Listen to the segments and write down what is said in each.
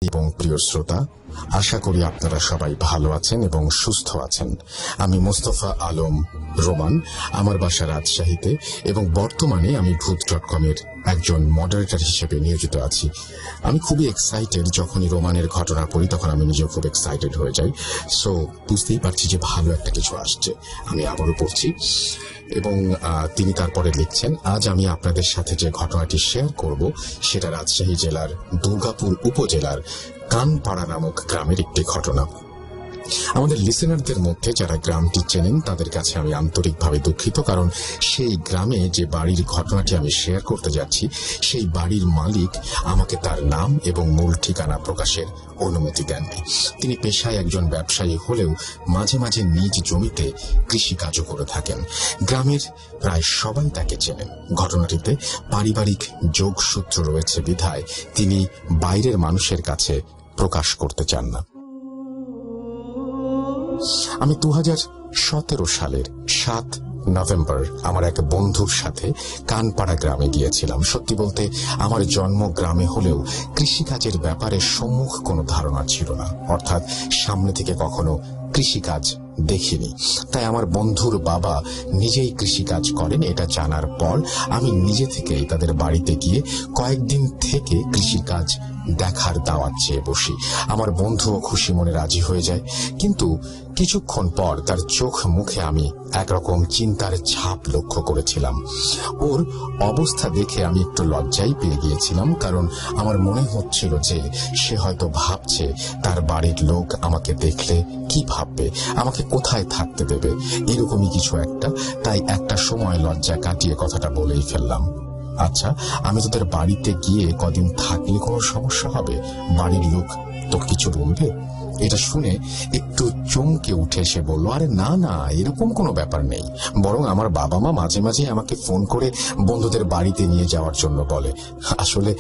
এবং প্রিয় শ্রোতা, আশা করি আপনারা সবাই ভালো আছেন এবং সুস্থ আছেন। আমি মোস্তফা আলম রোমান, আমার বাসা রাজশাহীতে এবং বর্তমানে আমি ভূত.com এর একজন মডারেটর হিসেবে নিয়োজিত আছি। আমি খুবই এক্সাইটেড, যখনই রোমানের ঘটনা পড়ি তখন আমি নিজেও খুব এক্সাইটেড হয়ে যাই। সো বুঝতেই পারছি যে ভালো একটা কিছু আসছে। আমি আবারও পড়ছি এবং তিনি তারপরে লিখছেন, আজ আমি আপনাদের সাথে যে ঘটনাটি শেয়ার করব সেটা রাজশাহী জেলার দুর্গাপুর উপজেলার কানপাড়া নামক গ্রামের একটি ঘটনা। আমাদের লিসেনারদের মধ্যে যারা গ্রামটি চেনেন তাদের কাছে আমি আন্তরিকভাবে দুঃখিত, কারণ সেই গ্রামে যে বাড়ির ঘটনাটি আমি শেয়ার করতে যাচ্ছি সেই বাড়ির মালিক আমাকে তার নাম এবং মূল ঠিকানা প্রকাশের অনুমতি দেননি। তিনি পেশায় একজন ব্যবসায়ী হলেও মাঝে মাঝে নিজ জমিতে কৃষিকাজও করে থাকেন। গ্রামের প্রায় সবাই তাকে চেনেন। ঘটনাটিতে পারিবারিক যোগসূত্র রয়েছে বিধায় তিনি বাইরের মানুষের কাছে প্রকাশ করতে চান না। আমি 2017 সালের 7 নভেম্বর আমার এক বন্ধুর সাথে কানপাড়া গ্রামে গিয়েছিলাম। সত্যি বলতে আমার জন্ম গ্রামে হলেও কৃষিকাজের ব্যাপারে সম্মুখ কোনো ধারণা ছিল না, অর্থাৎ সামনে থেকে কখনো কৃষিকাজ দেখিনি। তাই আমার বন্ধুর বাবা নিজেই কৃষিকাজ করেন এটা জানার পর আমি নিজে থেকেই তাদের বাড়িতে গিয়ে কয়েকদিন থেকে কৃষিকাজ দেখার দাওয়াত চেয়ে বসি। আমার বন্ধুও খুশি মনে রাজি হয়ে যায়, কিন্তু কিছুক্ষণ পর তার চোখ মুখে আমি একরকম চিন্তার ছাপ লক্ষ্য করেছিলাম। ওর অবস্থা দেখে আমি একটু লজ্জাই পেয়ে গিয়েছিলাম, কারণ আমার মনে হচ্ছিল যে সে হয়তো ভাবছে তার বাড়ির লোক আমাকে দেখলে কি ভাববে, আমাকে কোথায় থাকতে দেবে, এরকমই কিছু একটা। তাই একটা সময় লজ্জা কাটিয়ে কথাটা বলেই ফেললাম, আচ্ছা, আমি তোদের বাড়িতে গিয়ে কদিন থাকলে কোনো সমস্যা হবে? বাড়ির লোক তো কিছু বলবে? এটা শুনে একটু চমকে উঠে সে বলল, আরে না না, এরকম কোনো ব্যাপার নেই। বরং আমার বাবা মা মাঝে মাঝে আমাকে ফোন করে বন্ধুদের বাড়িতে নিয়ে যাওয়ার জন্য বলে। আসলে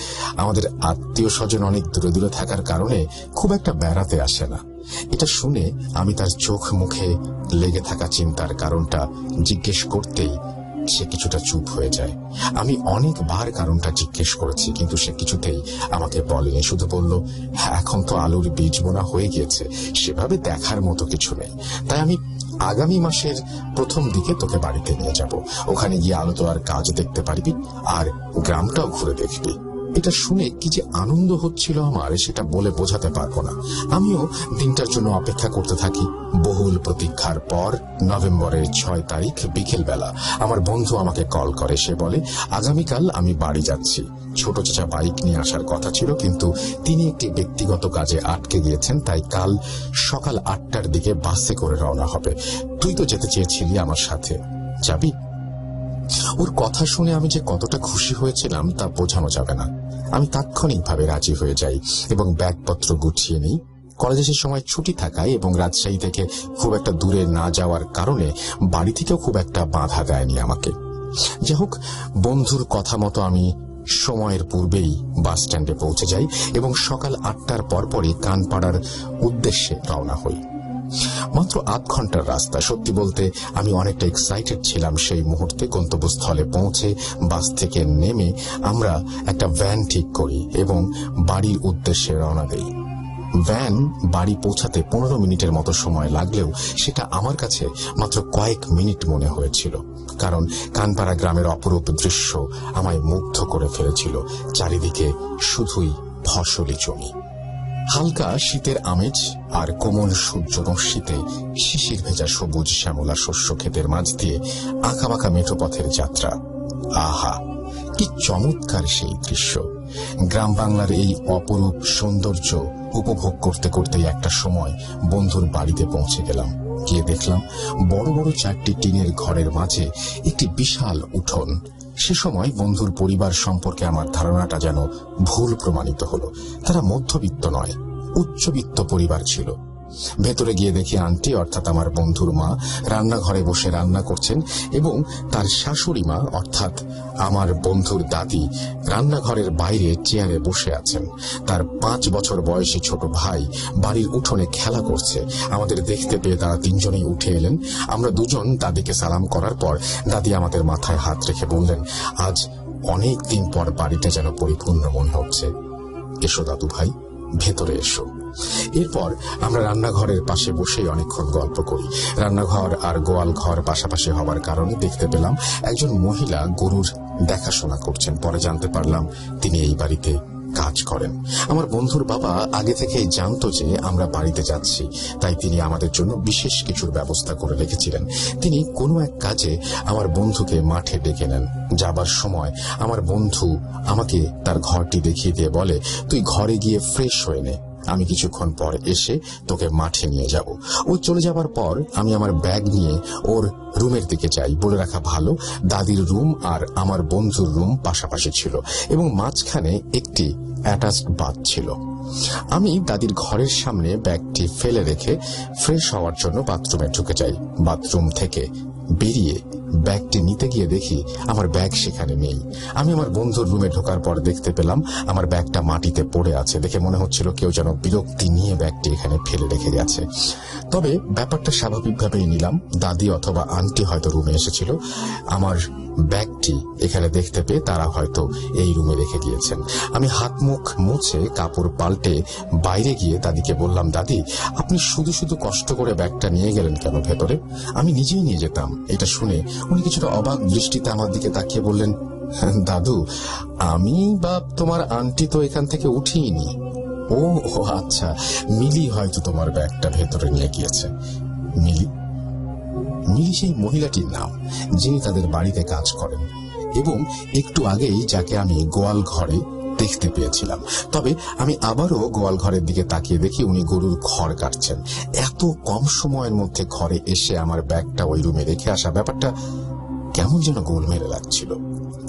আমাদের আত্মীয় স্বজন অনেক দূরে দূরে থাকার কারণে খুব একটা বেড়াতে আসে না। এটা শুনে আমি তার চোখ মুখে লেগে থাকা চিন্তার কারণটা জিজ্ঞেস করতেই সে কিছুটা চুপ হয়ে যায়। আমি অনেকবার কারণটা জিজ্ঞেস করেছি, কিন্তু সে কিছুতেই আমাকে বলেনি। শুধু বলল, হ্যাঁ, এখন তো আলুর বীজ বোনা হয়ে গিয়েছে, সেভাবে দেখার মতো কিছু নেই। তাই আমি আগামী মাসের প্রথম দিকে তোকে বাড়িতে নিয়ে যাব। ওখানে গিয়ে আলু তোলার কাজ দেখতে পারবি আর গ্রামটাও ঘুরে দেখবি। এটা শুনে কি যে আনন্দ হচ্ছিল আমার, সেটা বলে বোঝাতে পারবো না। আমিও দিনটার জন্য অপেক্ষা করতে থাকি। বহুল প্রতীক্ষার পর নভেম্বরের 6 তারিখ বিকেল বেলা আমার বন্ধু আমাকে কল করে। সে বলে, আগামীকাল আমি বাড়ি যাচ্ছি। ছোট চাচা বাইক নিয়ে আসার কথা ছিল, কিন্তু তিনি একটি ব্যক্তিগত কাজে আটকে গিয়েছেন, তাই কাল সকাল 8টার দিকে বাসে করে রওনা হবে। তুই তো যেতে চেয়েছিলি আমার সাথে, যাবি? ওর কথা শুনে আমি যে কতটা খুশি হয়েছিলাম তা বোঝানো যাবে না। আমি তাৎক্ষণিকভাবে রাজি হয়ে যাই এবং ব্যাগপত্র গুছিয়ে নিই। কলেজের সময় ছুটি থাকায় এবং রাজশাহী থেকে খুব একটা দূরে না যাওয়ার কারণে বাড়ি থেকেও খুব একটা বাধা দেয়নি আমাকে। যাই হোক, বন্ধুর কথা মতো আমি সময়ের পূর্বেই বাস স্ট্যান্ডে পৌঁছে যাই এবং সকাল 8টার পরপরই কানপাড়ার উদ্দেশ্যে রওনা হই। মাত্র 8 ঘন্টার রাস্তা। সত্যি বলতে আমি অনেকটা এক্সাইটেড ছিলাম সেই মুহূর্তে। গন্তব্যস্থলে পৌঁছে বাস থেকে নেমে আমরা একটা ভ্যান ঠিক করি এবং বাড়ির উদ্দেশ্যে রওনা দেই। ভ্যান বাড়ি পৌঁছাতে 15 মিনিটের মতো সময় লাগলেও সেটা আমার কাছে মাত্র কয়েক মিনিট মনে হয়েছিল, কারণ কানপাড়া গ্রামের অপরূপ দৃশ্য আমায় মুগ্ধ করে ফেলেছিল। চারিদিকে শুধুই ফসলি জমি, হালকা শীতের আমেজ আর কোমল সূর্য রশ্মিতে শিশির ভেজা সবুজ শ্যামলা শস্য ক্ষেতের মাঝ দিয়ে আঁকাবাঁকা মেঠো পথের যাত্রা। আহা, কি চমৎকার সেই দৃশ্য! গ্রাম বাংলার এই অপরূপ সৌন্দর্য উপভোগ করতে করতেই একটা সময় বন্ধুর বাড়িতে পৌঁছে গেলাম। গিয়ে দেখলাম বড় বড় 4টি টিনের ঘরের মাঝে একটি বিশাল উঠোন। সে সময় বন্ধুর পরিবার সম্পর্কে আমার ধারণাটা যেন ভুল প্রমাণিত হলো। তারা মধ্যবিত্ত নয়, উচ্চবিত্ত পরিবার ছিল। ভেতরে গিয়ে দেখি আন্টি, অর্থাৎ আমার বন্ধুর মা, রান্নাঘরে বসে রান্না করছেন এবং তার শাশুড়ি মা অর্থাৎ আমার বন্ধুর দাদি রান্নাঘরের বাইরে চেয়ারে বসে আছেন। তার 5 বছর বয়সী ছোট ভাই বাড়ির উঠোনে খেলা করছে। আমাদের দেখতে পেয়ে তারা 3জনেই উঠে এলেন। আমরা দুজন দাদিকে সালাম করার পর দাদি আমাদের মাথায় হাত রেখে বললেন, আজ অনেক দিন পর বাড়িটা যেন পরিপূর্ণ মনে হচ্ছে। এসো দাদু ভাই, ভেতরে এসো। এরপর আমরা রান্নাঘরের পাশে বসেই অনেকক্ষণ গল্প করি। রান্নাঘর আর গোয়াল ঘর পাশাপাশি হওয়ার কারণে দেখতে পেলাম একজন মহিলা গরুর দেখাশোনা করছেন। পরে জানতে পারলাম তিনি এই বাড়িতে কাজ করেন। আমার বন্ধুর বাবা আগে থেকেই জানতো যে আমরা বাড়িতে যাচ্ছি, তাই তিনি আমাদের জন্য বিশেষ কিছুর ব্যবস্থা করে রেখেছিলেন। তিনি কোনো এক কাজে আমার বন্ধুকে মাঠে ডেকে নেন। যাবার সময় আমার বন্ধু আমাকে তার ঘরটি দেখিয়ে দিয়ে বলে, তুই ঘরে গিয়ে ফ্রেশ হয়ে নে, আমি কিছুক্ষণ পর এসে তোকে মাঠে নিয়ে যাব। ও চলে যাবার পর আমি আমার ব্যাগ নিয়ে ওর রুমের দিকে যাই। বলে রাখা ভালো, দাদির রুম আর আমার বন্ধুর রুম পাশাপাশি ছিল এবং মাঝখানে একটি অ্যাটাচড বাথ ছিল। আমি দাদির ঘরের সামনে ব্যাগটি ফেলে রেখে ফ্রেশ হওয়ার জন্য বাথরুমে ঢুকে যাই। বাথরুম থেকে বেরিয়ে ব্যাগটি নিতে গিয়ে দেখি আমার ব্যাগ সেখানে নেই। আমি আমার বন্ধুর রুমে ঢোকার পর দেখতে পেলাম আমার ব্যাগটা মাটিতে পড়ে আছে। দেখে মনে হচ্ছিল কেউ যেন বিরক্তি নিয়ে ব্যাগটি এখানে ফেলে রেখে গেছে। তবে ব্যাপারটা স্বাভাবিকভাবেই নিলাম। দাদি অথবা আন্টি হয়তো রুমে এসেছিল, আমার ব্যাগটি এখানে দেখতে পেয়ে তারা হয়তো এই রুমে রেখে গিয়েছেন। আমি হাত মুখ মুছে কাপড় পাল্টে বাইরে গিয়ে দাদিকে বললাম, দাদি আপনি শুধু শুধু কষ্ট করে ব্যাগটা নিয়ে গেলেন কেন ভেতরে? আমি নিজেই নিয়ে যেতাম। এটা শুনে উনি কিছুটা অবাক দৃষ্টিতে আমার দিকে তাকিয়ে বললেন, দাদু আমি বা তোমার আন্টি তো এখান থেকে উঠিনি। ও আচ্ছা, মিলি হয়তো তোমার ব্যাগটা ভেতরে নিয়ে গিয়েছে। মিলি? মিলি সেই মহিলাটির নাম যিনি তাদের বাড়িতে কাজ করেন এবং একটু আগেই যাকে আমি গোয়াল ঘরে দেখতে পেয়েছিলাম। তবে আমি আবারও গোয়াল ঘরের দিকে তাকিয়ে দেখি উনি গরুর খড় কাটছেন। এত কম সময়ের মধ্যে ঘরে এসে আমার ব্যাগটা ওই রুমে রেখে আসা, ব্যাপারটা কেমন যেন গোলমেলে লাগছিল।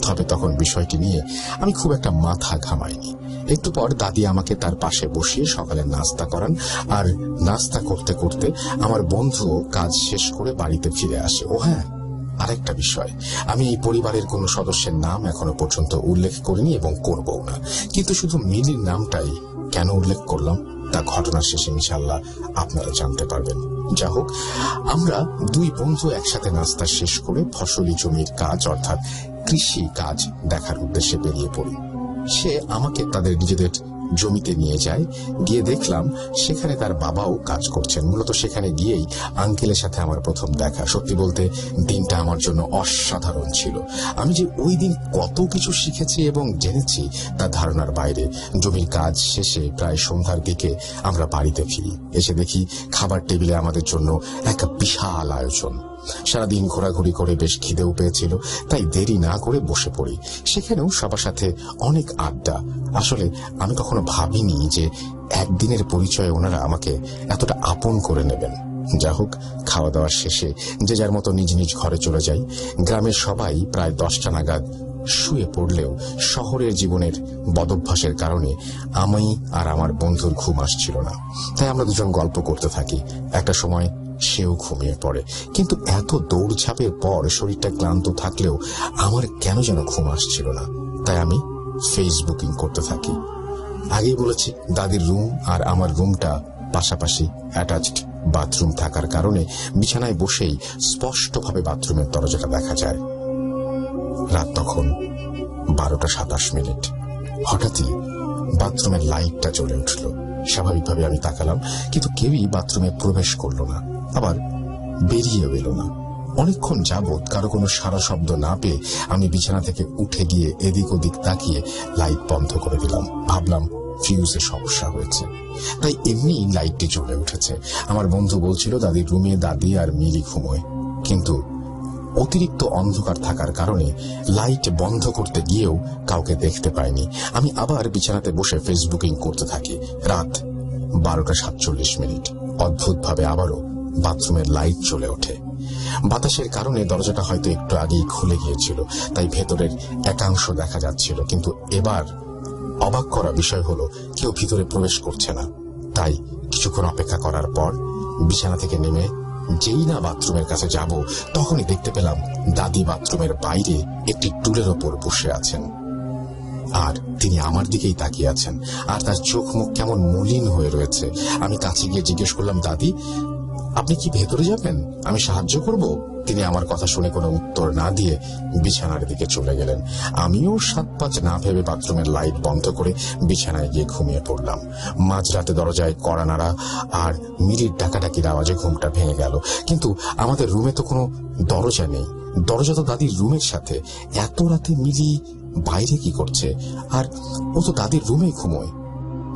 তবে তখন বিষয়টি নিয়ে আমি খুব একটা মাথা ঘামাইনি। একটু পর দাদি আমাকে তার পাশে বসিয়ে সকালে নাস্তা করান, আর নাস্তা করতে করতে আমার বন্ধু কাজ শেষ করে বাড়িতে ফিরে আসে। ও হ্যাঁ, আরেকটা বিষয়, আমি এই পরিবারের কোন সদস্যের নাম এখনো পর্যন্ত উল্লেখ করিনি এবং করবও না। কিন্তু শুধু মিলির নামটাই কেন উল্লেখ করলাম তা ঘটনার শেষে ইনশাআল্লাহ আপনারা জানতে পারবেন। যা হোক, আমরা দুই বন্ধু একসাথে নাস্তা শেষ করে ফসলি জমির কাজ অর্থাৎ কৃষি কাজ দেখার উদ্দেশ্যে বেরিয়ে পড়ি। সে আমাকে তাদের নিজেদের জমিতে নিয়ে যায়। গিয়ে দেখলাম সেখানে তার বাবাও কাজ করছেন। মূলত সেখানে গিয়েই আঙ্কেলের সাথে আমার প্রথম দেখা। সত্যি বলতে দিনটা আমার জন্য অসাধারণ ছিল। আমি যে ওই দিন কত কিছু শিখেছি এবং জেনেছি তা ধারণার বাইরে। জমির কাজ শেষে প্রায় সন্ধ্যার দিকে আমরা বাড়িতে ফিরি। এসে দেখি খাবার টেবিলে আমাদের জন্য এক বিশাল আয়োজন। সারাদিন ঘোরাঘুরি করে বেশ খিদেও পেয়েছিল, তাই দেরি না করে বসে পড়ি। সেখানেও সবার সাথে অনেক আড্ডা। আসলে আমি কখনো ভাবিনি যে একদিনের পরিচয়ে ওনারা আমাকে এতটা আপন করে নেবেন। যা হোক, খাওয়া দাওয়ার শেষে যে যার মতো নিজ নিজ ঘরে চলে যাই। গ্রামের সবাই প্রায় 10টা নাগাদ শুয়ে পড়লেও শহরের জীবনের বদভ্যাসের কারণে আমি আর আমার বন্ধুর ঘুম আসছিল না। তাই আমরা দুজন গল্প করতে থাকি। একটা সময় সেও ঘুমিয়ে পড়ে, কিন্তু এত দৌড়ঝাঁপের পর শরীরটা ক্লান্ত থাকলেও আমার কেন যেন ঘুম আসছিল না। তাই আমি ফেসবুকিং করতে থাকি। আগেই বলেছি, দাদির রুম আর আমার রুমটা পাশাপাশি অ্যাটাচড বাথরুম থাকার কারণে বিছানায় বসেই স্পষ্টভাবে বাথরুমের দরজাটা দেখা যায়। রাত তখন 12:27। হঠাৎই বাথরুমের লাইটটা জ্বলে উঠল। স্বাভাবিকভাবে আমি তাকালাম, কিন্তু কেউই বাথরুমে প্রবেশ করলো না, আবার বেরিয়েও এলো না। অনেকক্ষণ যাবৎ কারো কোনো সারা শব্দ না পেয়ে আমি বিছানা থেকে উঠে গিয়ে এদিক ওদিক তাকিয়ে লাইট বন্ধ করে দিলাম। ভাবলাম ফিউজে সমস্যা হয়েছে, তাই এমনি লাইটটি জ্বলে উঠেছে। আমার বন্ধু বলছিল দাদির রুমে দাদি আর মিলি ঘুমোয়, কিন্তু অতিরিক্ত অন্ধকার থাকার কারণে লাইট বন্ধ করতে গিয়েও কাউকে দেখতে পাইনি। আমি আবার বিছানাতে বসে ফেসবুকিং করতে থাকি। রাত 12:47। অদ্ভুতভাবে আবারও বাথরুমের লাইট জ্বলে ওঠে। বাতাসের কারণে দরজাটা হয়তো একটু আগেই খুলে গিয়েছিল, তাই ভেতরের একাংশ দেখা যাচ্ছিল। কিন্তু এবার অবাক করা বিষয় হলো কেউ ভিতরে প্রবেশ করছে না। তাই কিছুক্ষণ অপেক্ষা করার পর বিছানা থেকে নেমে যেই না বাথরুমের কাছে যাব, তখনই দেখতে পেলাম দাদি বাথরুমের বাইরে একটি টুলের ওপর বসে আছেন, আর তিনি আমার দিকেই তাকিয়ে আছেন, আর তার চোখ মুখ কেমন মলিন হয়ে রয়েছে। আমি কাছে গিয়ে জিজ্ঞেস করলাম, দাদি আপনি কি ভেতরে যাবেন? আমি সাহায্য করব। তিনি আমার কথা শুনে কোনো উত্তর না দিয়ে বিছানার দিকে চলে গেলেন। আমিও 7-5 না ভেবে বাথরুমের লাইট বন্ধ করে বিছানায় গিয়ে ঘুমিয়ে পড়লাম। মাঝরাতে দরজায় কড়া নাড়া আর মিলির ডাকাডাকির আওয়াজে ঘুমটা ভেঙে গেল। কিন্তু আমাদের রুমে তো কোনো দরজা নেই। দরজা তো দাদির রুমের সাথে। এত রাতে মিলি বাইরে কি করছে? আর ও তো দাদির রুমেই ঘুমোয়।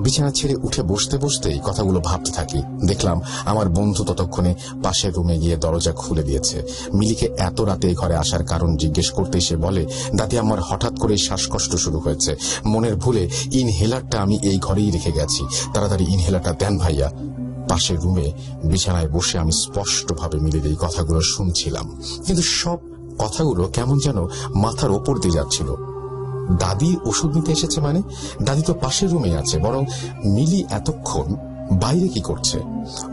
বিছানা ছেড়ে উঠে বসতে বসতেই কথাগুলো ভাবতে থাকি। দেখলাম আমার বন্ধু ততক্ষণে পাশের রুমে গিয়ে দরজা খুলে দিয়েছে। মিলিকে এত রাতে ঘরে আসার কারণ জিজ্ঞেস করতে সে বলে, দাদি, আমার হঠাৎ করে শ্বাসকষ্ট শুরু হয়েছে। মনের ভুলে ইনহেলারটা আমি এই ঘরেই রেখে গেছি। তাড়াতাড়ি ইনহেলারটা দেন ভাইয়া। পাশের রুমে বিছানায় বসে আমি স্পষ্টভাবে মিলির এই কথাগুলো শুনছিলাম, কিন্তু সব কথাগুলো কেমন যেন মাথার ওপর দিয়ে যাচ্ছিল। দাদি ওষুধ নিতে এসেছে মানে? দাদি তো পাশের রুমে আছে। বরং মিলি এতক্ষণ বাইরে কি করছে?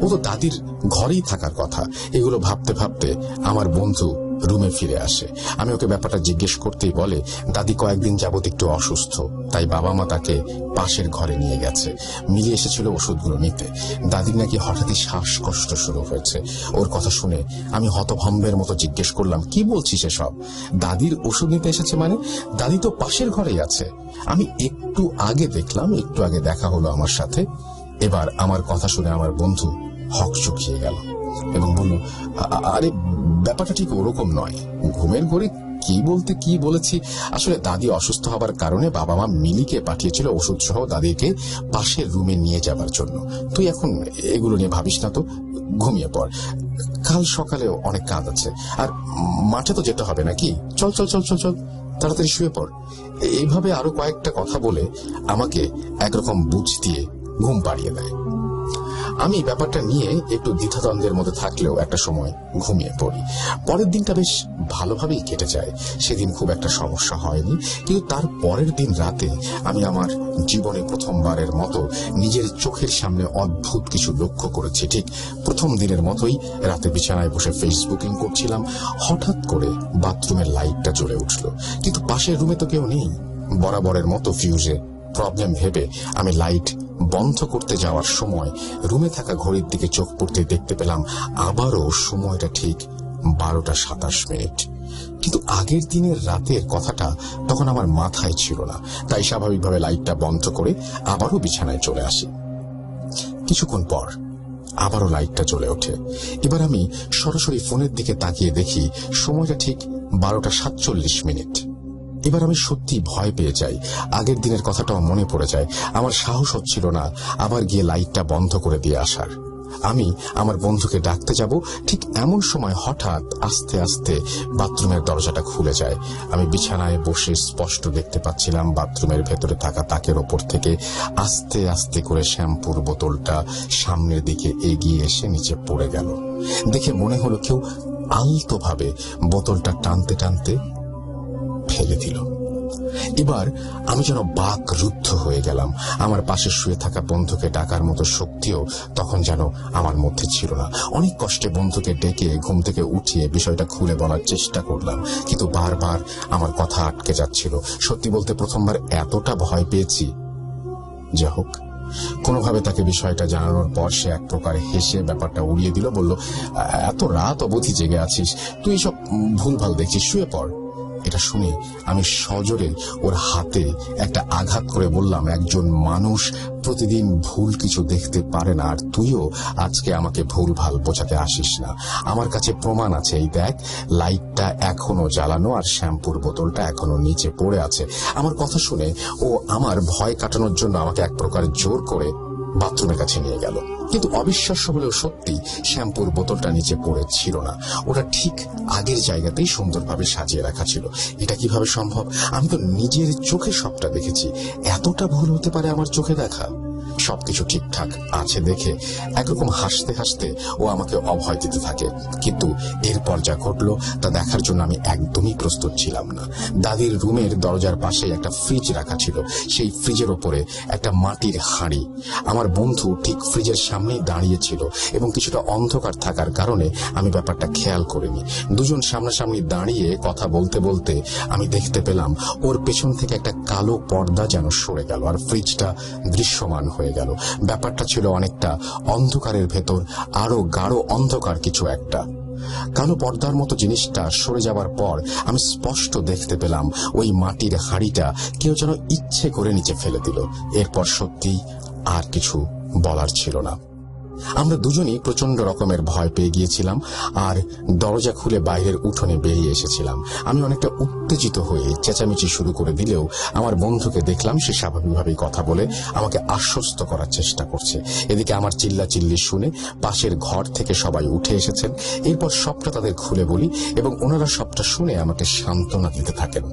ও তো দাদির ঘরেই থাকার কথা। এগুলো ভাবতে ভাবতে আমার বন্ধু রুমে ফিরে আসে। আমি ওকে ব্যাপারটা জিজ্ঞেস করতেই বলে, দাদি কয়েকদিন যাবত একটু অসুস্থ, তাই বাবা মা তাকে পাশের ঘরে নিয়ে গেছে। মিলি এসেছিল ওষুধগুলো নিতে। দাদির নাকি হঠাৎই শ্বাসকষ্ট শুরু হয়েছে। ওর কথা শুনে আমি হতভম্বের মতো জিজ্ঞেস করলাম, কি বলছিস এসব? দাদির ওষুধ নিতে এসেছে মানে? দাদি তো পাশের ঘরেই আছে। আমি একটু আগে দেখলাম, একটু আগে দেখা হলো আমার সাথে। এবার আমার কথা শুনে আমার বন্ধু হকচকিয়ে গেল এবং বলল, আরে ব্যাপারটা ঠিক ওরকম নয়। ঘুমের ঘরে কি বলতে কি বলেছি। আসলে দাদি অসুস্থ হবার কারণে বাবা মা মিলিকে পাঠিয়েছিল ওষুধ সহ দাদিকে পাশের রুমে নিয়ে যাবার জন্য। তুই এখন এগুলো নিয়ে ভাবিস না তো, ঘুমিয়ে পড়। কাল সকালে অনেক কাজ আছে, আর মাঠে তো যেতে হবে নাকি। চল চল চল চল চল, তাড়াতাড়ি শুয়ে পড়। এইভাবে আরো কয়েকটা কথা বলে আমাকে একরকম বুঝ দিয়ে ঘুম পাড়িয়ে দেয়। আমি ব্যাপারটা নিয়ে একটু দ্বিধাদ্বন্দ্বের মধ্যে থাকলেও একটা সময় ঘুমিয়ে পড়ি। পরের দিনটা বেশ ভালোভাবেই কেটে যায়। সেদিন খুব একটা সমস্যা হয়নি, কিন্তু তার পরের দিন রাতে আমি আমার জীবনে প্রথমবারের মতো নিজের চোখের সামনে অদ্ভুত কিছু লক্ষ্য করেছি। ঠিক প্রথম দিনের মতোই রাতে বিছানায় বসে ফেসবুকিং করছিলাম। হঠাৎ করে বাথরুমের লাইটটা জ্বলে উঠল, কিন্তু পাশের রুমে তো কেউ নেই। বরাবরের মতো ফিউজে প্রবলেম ভেবে আমি লাইট বন্ধ করতে যাওয়ার সময় রুমে থাকা ঘড়ির দিকে চোখ পড়তে দেখতে পেলাম আবারও সময়টা ঠিক 12:27। কিন্তু আগের দিনের রাতের কথাটা তখন আমার মাথায় ছিল না, তাই স্বাভাবিকভাবে লাইটটা বন্ধ করে আবারও বিছানায় চলে আসি। কিছুক্ষণ পর আবারও লাইটটা জ্বলে ওঠে। এবার আমি সরাসরি ফোনের দিকে তাকিয়ে দেখি সময়টা ঠিক 12:47। এবার আমি সত্যি ভয় পেয়ে যাই। আগের দিনের কথাটাও মনে পড়ে যায়। আমার সাহস হচ্ছিল না আবার গিয়ে লাইটটা বন্ধ করে দিয়ে আসার। আমি আমার বন্ধুকে ডাকতে যাব, ঠিক এমন সময় হঠাৎ আস্তে আস্তে বাথরুমের দরজাটা খুলে যায়। আমি বিছানায় বসে স্পষ্ট দেখতে পাচ্ছিলাম বাথরুমের ভেতরে থাকা তাকের ওপর থেকে আস্তে আস্তে করে শ্যাম্পুর বোতলটা সামনের দিকে এগিয়ে এসে নিচে পড়ে গেল। দেখে মনে হলো কেউ আলতোভাবে বোতলটা টানতে টানতে ফেলে দিল। এবার আমি যেন বাকরুদ্ধ হয়ে গেলাম। আমার পাশে শুয়ে থাকা বন্ধুকে ডাকার মতো শক্তিও তখন যেন আমার মধ্যে ছিল না। অনেক কষ্টে বন্ধুকে ডেকে ঘুম থেকে উঠিয়ে বিষয়টা খুলে বলার চেষ্টা করলাম, কিন্তু বারবার আমার কথা আটকে যাচ্ছিল। সত্যি বলতে প্রথমবার এতটা ভয় পেয়েছি। যা হোক, কোনোভাবে তাকে বিষয়টা জানানোর পর সে এক প্রকার হেসে ব্যাপারটা উড়িয়ে দিল। বলল, এত রাত অবধি জেগে আছিস, তুই সব ভুলভাল দেখছিস, শুয়ে পড়। এটা শুনে আমি সজোরে ওর হাতে একটা আঘাত করে বললাম, একজন মানুষ প্রতিদিন ভুল কিছু দেখতে পারে না, আর তুইও আজকে আমাকে ভুলভাল বোঝাতে আসিস না। আমার কাছে প্রমাণ আছে, এই দেখ, লাইটটা এখনো জ্বালানো আর শ্যাম্পুর বোতলটা এখনো নিচে পড়ে আছে। আমার কথা শুনে ও আমার ভয় কাটানোর জন্য আমাকে এক প্রকার জোর করে বাথরুমের কাছে নিয়ে গেল। কিন্তু অবিশ্বাস্য হলেও সত্যি, শ্যাম্পুর বোতলটা নিচে পড়ে ছিল না। ওটা ঠিক আগের জায়গাতেই সুন্দরভাবে সাজিয়ে রাখা ছিল। এটা কিভাবে সম্ভব? আমি তো নিজের চোখে সবটা দেখেছি। এতটা ভুল হতে পারে আমার চোখে দেখা? সবকিছু ঠিকঠাক আছে দেখে একরকম হাসতে হাসতে ও আমাকে অভয় দিতে থাকে। কিন্তু এরপর যা ঘটলো তা দেখার জন্য আমি একদমই প্রস্তুত ছিলাম না। দাদির রুমের দরজার পাশে একটা ফ্রিজ রাখা ছিল। সেই ফ্রিজের ওপরে একটা মাটির হাঁড়ি। আমার বন্ধু ঠিক ফ্রিজের সামনেই দাঁড়িয়েছিল এবং কিছুটা অন্ধকার থাকার কারণে আমি ব্যাপারটা খেয়াল করিনি। দুজন সামনাসামনি দাঁড়িয়ে কথা বলতে বলতে আমি দেখতে পেলাম ওর পেছন থেকে একটা কালো পর্দা যেন সরে গেল আর ফ্রিজটা দৃশ্যমান হয়ে হয়ে গেল। ব্যাপারটা ছিল অনেকটা অন্ধকারের ভেতর আরো গাঢ় অন্ধকার কিছু একটা। কালো পর্দার মতো জিনিসটা সরে যাবার পর আমি স্পষ্ট দেখতে পেলাম ওই মাটির হাঁড়িটা কেউ যেন ইচ্ছে করে নিচে ফেলে দিল। এরপর সত্যি আর কিছু বলার ছিল না। আমরা দুজনই প্রচন্ড রকমের ভয় পেয়ে গিয়েছিলাম আর দরজা খুলে বাইরের উঠোনে বেরিয়ে এসেছিলাম। আমি অনেকটা উত্তেজিত হয়ে চেঁচামেচি শুরু করে দিলেও আমার বন্ধুকে দেখলাম সে স্বাভাবিকভাবেই কথা বলে আমাকে আশ্বস্ত করার চেষ্টা করছে। এদিকে আমার চিল্লাচিল্লি শুনে পাশের ঘর থেকে সবাই উঠে এসেছেন। এরপর সবটা তাদের খুলে বলি এবং ওনারা সবটা শুনে আমাকে সান্ত্বনা দিতে থাকেন।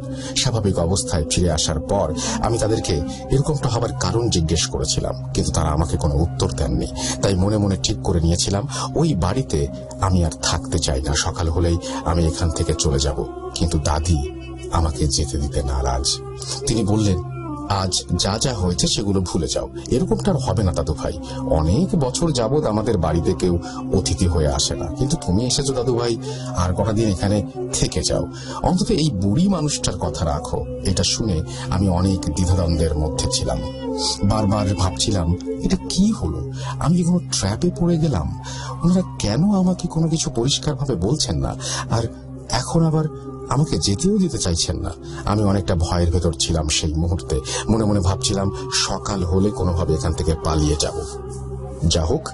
স্বাভাবিক অবস্থায় ফিরে আসার পর আমি তাদেরকে এরকমটা হবার কারণ জিজ্ঞেস করেছিলাম, কিন্তু তারা আমাকে কোনো উত্তর দেননি। তাই মনে মনে ঠিক করে নিয়েছিলাম ওই বাড়িতে আমি আর থাকতে চাই না। সকাল হলেই আমি এখান থেকে চলে যাব। কিন্তু দাদি আমাকে যেতে দিতে নারাজ। তিনি বললেন, আজ যা যা হয়েছে সেগুলো ভুলে যাও। এরকমটা আর হবে না দাদু ভাই। অনেক বছর যাবৎ আমাদের বাড়িতে কেউ অতিথি হয়ে আসে না, কিন্তু তুমি এসেছো দাদু ভাই, আর কটা দিন এখানে থেকে যাও। অন্তত এই বুড়ি মানুষটার কথা রাখো। এটা শুনে আমি অনেক দ্বিধাদ্বন্দ্বের মধ্যে ছিলাম। বারবার ভাবছিলাম, এটা কি হলো? আমি কি কোনো ট্র্যাপে পড়ে গেলাম? ওনারা কেন আমাকে কোনো কিছু পরিষ্কারভাবে বলছেন না, আর এখন আবার আমাকে যেতেও দিতে চাইছেন না? আমি অনেকটা ভয়ের ভেতর ছিলাম সেই মুহূর্তে। মনে মনে ভাবছিলাম সকাল হলে কোনোভাবে এখান থেকে পালিয়ে যাব। যা হোক,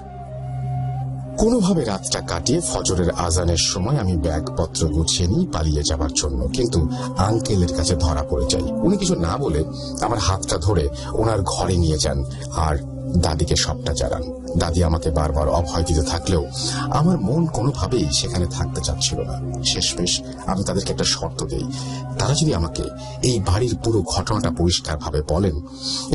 কোনোভাবে রাতটা কাটিয়ে ফজরের আজানের সময় আমি ব্যাগপত্র গুছিয়ে নিই পালিয়ে যাবার জন্য। কিন্তু আঙ্কেলের কাছে ধরা পড়ে যাই। উনি কিছু না বলে আমার হাতটা ধরে ওনার ঘরে নিয়ে যান আর দাদিকে সবটা জানান। দাদি আমাকে বারবার অভয় দিতে থাকলেও আমার মন কোনোভাবেই সেখানে থাকতে চাচ্ছিল না। শেষমেশ আমি তাদেরকে একটা শর্ত দেই, তারা যদি আমাকে এই বাড়ির পুরো ঘটনাটা পরিষ্কারভাবে বলেন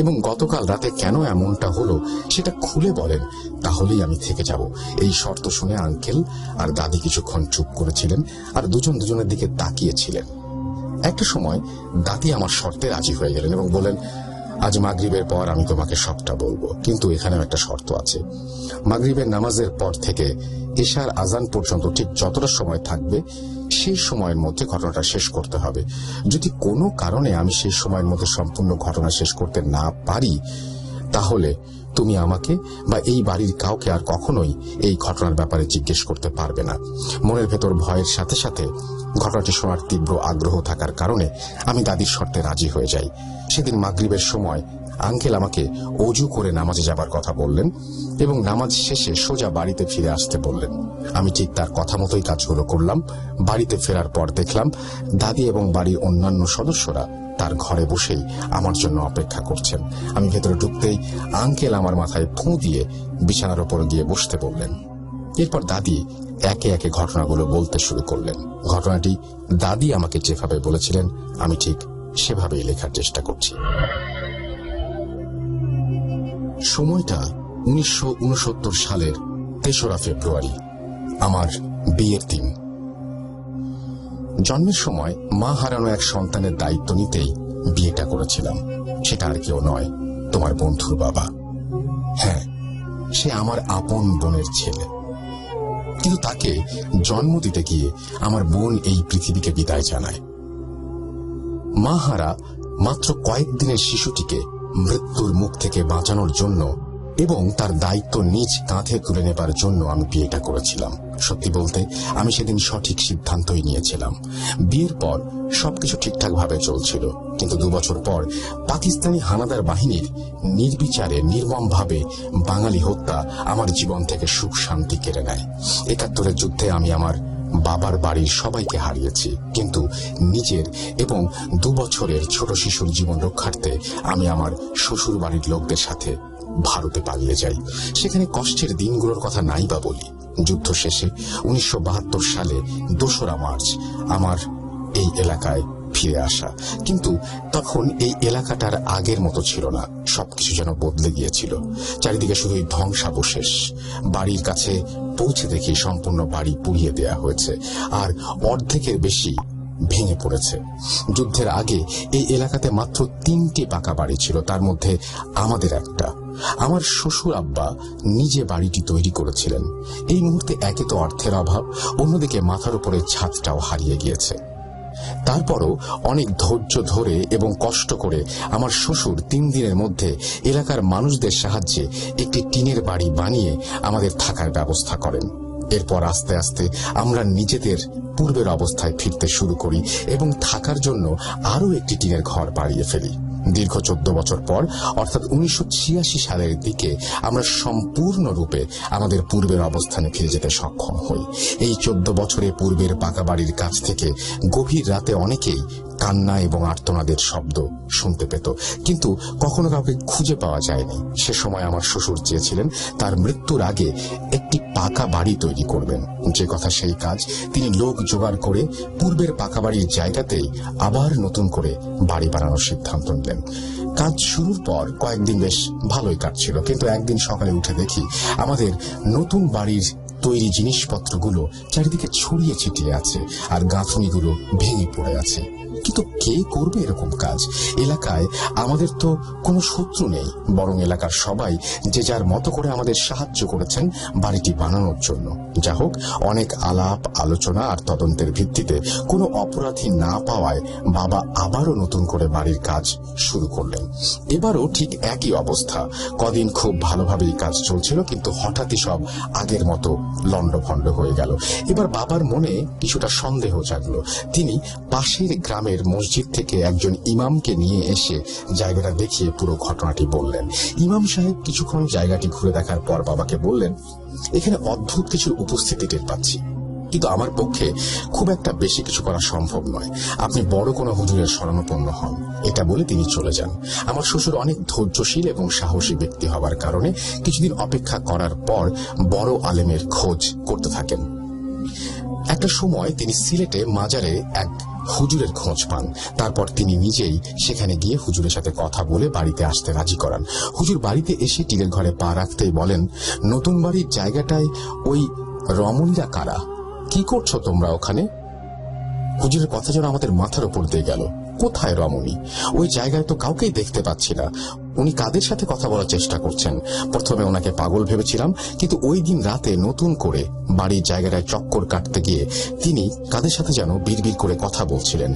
এবং গতকাল রাতে কেন এমনটা হলো সেটা খুলে বলেন, তাহলেই আমি থেকে যাব। এই শর্ত শুনে আঙ্কেল আর দাদি কিছুক্ষণ চুপ করেছিলেন আর দুজন দুজনের দিকে তাকিয়েছিলেন। একটা সময় দাদি আমার শর্তে রাজি হয়ে গেলেন এবং বললেন, আজ মাগরিবের পর আমি তোমাকে সবটা বলবো, কিন্তু এখানেও একটা শর্ত আছে। মাগরিবের নামাজের পর থেকে এশার আজান পর্যন্ত ঠিক যতটা সময় থাকবে সেই সময়ের মধ্যে ঘটনাটা শেষ করতে হবে। যদি কোনো কারণে আমি সেই সময়ের মধ্যে সম্পূর্ণ ঘটনা শেষ করতে না পারি, তাহলে তুমি আমাকে বা এই বাড়ির কাউকে আর কখনোই এই ঘটনার ব্যাপারে জিজ্ঞেস করতে পারবে না। মনের ভেতর ভয়ের সাথে সাথে ঘটনাটি শোনার তীব্র আগ্রহ থাকার কারণে আমি দাদির শর্তে রাজি হয়ে যাই। সেদিন মাগরিবের সময় আঙ্কেল আমাকে অজু করে নামাজে যাবার কথা বললেন এবং নামাজ শেষে সোজা বাড়িতে ফিরে আসতে বললেন। আমি ঠিক তার কথা মতোই কাজগুলো করলাম। বাড়িতে ফেরার পর দেখলাম দাদি এবং বাড়ির অন্যান্য সদস্যরা তার ঘরে বসেই আমার জন্য অপেক্ষা করছেন। আমি ভেতরে ঢুকতেই আঙ্কেল আমার মাথায় ফুঁ দিয়ে বিছানার ওপর গিয়ে বসতে বললেন। এরপর দাদি একে একে ঘটনাগুলো বলতে শুরু করলেন। ঘটনাটি দাদি আমাকে যেভাবে বলেছিলেন আমি ঠিক সেভাবেই লেখার চেষ্টা করছি। সময়টা 1969 সালের 3রা ফেব্রুয়ারি, আমার বিয়ের দিন। জন্মের সময় মা হারানো এক সন্তানের দায়িত্ব নিতেই বিয়েটা করেছিলাম। সেটা আর কেউ নয়, তোমার বন্ধুর বাবা। হ্যাঁ, সে আমার আপন বোনের ছেলে। কিন্তু তাকে জন্ম দিতে গিয়ে আমার বোন এই পৃথিবীকে বিদায় জানায়। মা হারা মাত্র কয়েকদিনের শিশুটিকে মৃত্যুর মুখ থেকে বাঁচানোর জন্য এবং তার দায়িত্ব নিজ কাঁধে তুলে নেবার জন্য আমি বিয়েটা করেছিলাম। সত্যি বলতে আমি সেদিন সঠিক সিদ্ধান্তই নিয়েছিলাম। বিয়ের পর সবকিছু ঠিকঠাক ভাবে চলছিল, কিন্তু 2 বছর পর পাকিস্তানি হানাদার বাহিনীর নির্বিচারে নির্মমভাবে বাঙালি হত্যা আমার জীবন থেকে সুখ শান্তি কেড়ে নেয়। 71-এর যুদ্ধে আমি আমার বাবার বাড়ির সবাইকে হারিয়েছি, কিন্তু নিজের এবং 2 বছরের ছোট শিশুর জীবন রক্ষার্থে আমি আমার শ্বশুর বাড়ির লোকদের সাথে ভারতে পালিয়ে যাই। সেখানে কষ্টের দিনগুলোর কথা নাই বা বলি। যুদ্ধ শেষে 1972 সালে 2রা মার্চ আমার এই এলাকায় ফিরে আসা। কিন্তু তখন এই এলাকাটার আগের মতো ছিল না। সবকিছু যেন বদলে গিয়েছিল। চারিদিকে শুধুই ধ্বংসাবশেষ। বাড়ির কাছে পৌঁছে দেখি সম্পূর্ণ বাড়ি পুড়িয়ে দেয়া হয়েছে আর অর্ধেকের বেশি ভেঙে পড়েছে। যুদ্ধের আগে এই এলাকাতে মাত্র 3টি পাকা বাড়ি ছিল, তার মধ্যে আমাদের একটা। আমার শ্বশুর আব্বা নিজে বাড়িটি তৈরি করেছিলেন। এই মুহূর্তে একে তো অর্থের অভাব, অন্যদিকে মাথার উপরে ছাদটাও হারিয়ে গিয়েছে। তারপরও অনেক ধৈর্য ধরে এবং কষ্ট করে আমার শ্বশুর 3 দিনের মধ্যে এলাকার মানুষদের সাহায্যে একটি টিনের বাড়ি বানিয়ে আমাদের থাকার ব্যবস্থা করেন। এরপর আস্তে আস্তে আমরা নিজেদের পূর্বের অবস্থায় ফিরতে শুরু করি এবং থাকার জন্য আরও একটি টিনের ঘর বাড়িয়ে ফেলি। দীর্ঘ 14 বছর পর অর্থাৎ 1986 সালের দিকে আমরা সম্পূর্ণরূপে আমাদের পূর্বের অবস্থানে ফিরে যেতে সক্ষম হই। এই 14 বছরে পূর্বের পাকা বাড়ির কাছ থেকে গভীর রাতে অনেকেই কান্না এবং আর্তনাদের শব্দ শুনতে পেত, কিন্তু কখনো কাউকে খুঁজে পাওয়া যায়নি। সে সময় আমার শ্বশুর চেয়েছিলেন তার মৃত্যুর আগে একটি পাকা বাড়ি তৈরি করবেন। যে কথা সেই কাজ। তিনি লোক জোগাড় করে পূর্বের পাকা বাড়ির জায়গাতেই আবার নতুন করে বাড়ি বানানোর সিদ্ধান্ত নিলেন। কাজ শুরুর পর কয়েকদিন বেশ ভালোই কাটছিল, কিন্তু একদিন সকালে উঠে দেখি আমাদের নতুন বাড়ির তৈরি জিনিসপত্রগুলো চারিদিকে ছড়িয়ে ছিটিয়ে আছে আর গাঁথুনিগুলো ভেঙে পড়ে আছে। কিন্তু কে করবে এরকম কাজ? এলাকায় আমাদের তো কোনো শত্রু নেই, বরং এলাকার সবাই যে যার মতো করে আমাদের সাহায্য করেছেন বাড়িটি বানানোর জন্য। যা হোক, অনেক আলাপ আলোচনা আর তদন্তের ভিত্তিতে কোনো অপরাধী না পাওয়ায় বাবা আবারও নতুন করে বাড়ির কাজ শুরু করলেন। এবারও ঠিক একই অবস্থা। কদিন খুব ভালোভাবেই কাজ চলছিল, কিন্তু হঠাৎই সব আগের মতো লন্ডভন্ড হয়ে গেল। এবার বাবার মনে কিছুটা সন্দেহ জাগলো। তিনি পাশের গ্রামের মসজিদ থেকে একজন ইমামকে নিয়ে এসে জায়গাটা দেখিয়ে পুরো ঘটনাটি বললেন। ইমাম সাহেব কিছুক্ষণ জায়গাটি ঘুরে দেখার পর বাবাকে বললেন, এখানে অদ্ভুত কিছুর উপস্থিতি টের পাচ্ছি, কিন্তু আমার পক্ষে খুব একটা বেশি কিছু করা সম্ভব নয়। আপনি বড় কোনো হুজুরের শরণাপন্ন হন। এটা বলে তিনি চলে যান। আমার শ্বশুর অনেক ধৈর্যশীল এবং সাহসী ব্যক্তি হওয়ার কারণে কিছুদিন অপেক্ষা করার পর বড় আলেমের খোঁজ করতে থাকেন। একটা সময় তিনি সিলেটে মাজারে এক হুজুরের খোঁজ পান। তারপর তিনি নিজেই সেখানে গিয়ে হুজুরের সাথে কথা বলে বাড়িতে আসতে রাজি করান। হুজুর বাড়িতে এসে টিনের ঘরে পা রাখতেই বলেন, নতুন বাড়ির জায়গাটায় ওই রমণীরা কারা? কি করছো তোমরা ওখানে? হুজুরের কথা যেন আমাদের মাথার উপর দিয়ে গেল। কোথায় রমণী? ওই জায়গায় তো কাউকেই দেখতে পাচ্ছি না। উনি কাদের সাথে কথা বলার চেষ্টা করছেন? প্রথমে ওনাকে পাগল ভেবেছিলাম, কিন্তু ওই দিন রাতে নতুন করে বাড়ির জায়গাটায় চক্কর কাটতে গিয়ে তিনি কাদের সাথে যেন বিড়বিড় করে কথা বলছিলেন।